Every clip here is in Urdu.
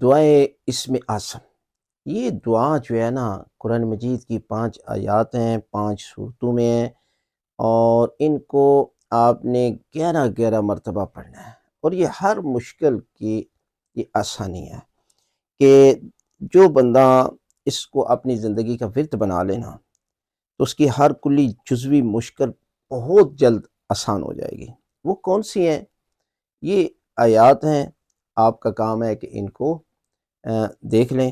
دعائے اسم اعظم، یہ دعا جو ہے نا قرآن مجید کی 5 آیات ہیں، 5 صورتوں میں ہیں، اور ان کو آپ نے 11 مرتبہ پڑھنا ہے، اور یہ ہر مشکل کی یہ آسانی ہے کہ جو بندہ اس کو اپنی زندگی کا ورد بنا لینا تو اس کی ہر کلی جزوی مشکل بہت جلد آسان ہو جائے گی۔ وہ کون سی ہیں؟ یہ آیات ہیں، آپ کا کام ہے کہ ان کو دیکھ لیں۔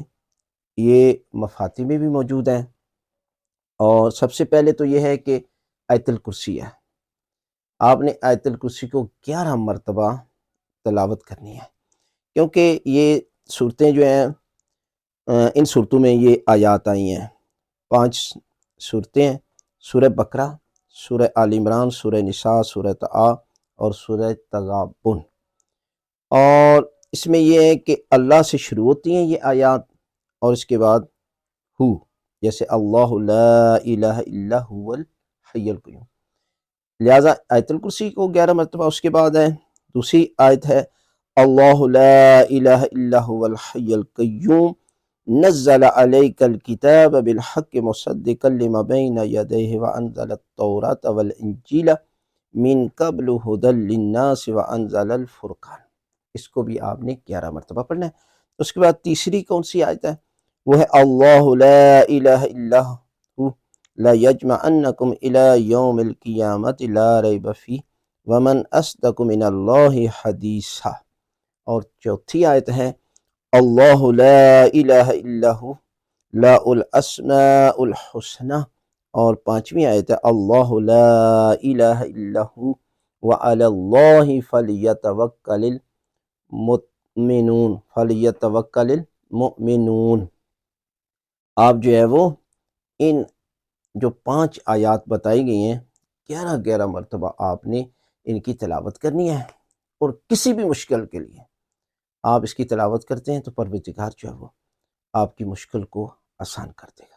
یہ مفاتی میں بھی موجود ہیں، اور سب سے پہلے تو یہ ہے کہ آیت الکرسی ہے، آپ نے آیت الکرسی کو 11 مرتبہ تلاوت کرنی ہے، کیونکہ یہ صورتیں جو ہیں ان صورتوں میں یہ آیات آئی ہیں۔ 5 صورتیں ہیں، سورہ بقرہ، سورہ آل عمران، سورہ نساء، سورہ طٰ اور سورہ تغابن۔ اور اس میں یہ ہے کہ اللہ سے شروع ہوتی ہیں یہ آیات، اور اس کے بعد ہو، جیسے اللہ لا الہ الا هو الحی القیوم، لہٰذا آیت الکرسی کو 11 مرتبہ۔ اس کے بعد ہے دوسری آیت ہے اللہ لا الہ الا هو الحی القیوم نزل علیک الکتاب بالحق مصدقا لما بین یدیہ وانزل التوراة والانجیل من قبل ھدی للناس وانزل الفرقان۔ اس کو بھی آپ نے 11 مرتبہ پڑھنا ہے۔ اس کے بعد تیسری کون سی آیت ہے؟ وہ ہے اللہ لا الہ الا ہو لیجمعنکم الی یوم القیامۃ لا ریب فیہ ومن اصدق من اللہ حدیثا۔ اور چوتھی آیت ہے اللہ لا الہ الا ہو لا الاسماء الحسنی، اور پانچویں آیت ہے اللہ لا الہ الا ہو وعلی اللہ فلیتوکل المؤمنون۔ آپ جو ہے وہ ان جو 5 آیات بتائی گئی ہیں 11 مرتبہ آپ نے ان کی تلاوت کرنی ہے، اور کسی بھی مشکل کے لیے آپ اس کی تلاوت کرتے ہیں تو پروردگار جو ہے وہ آپ کی مشکل کو آسان کر دے گا۔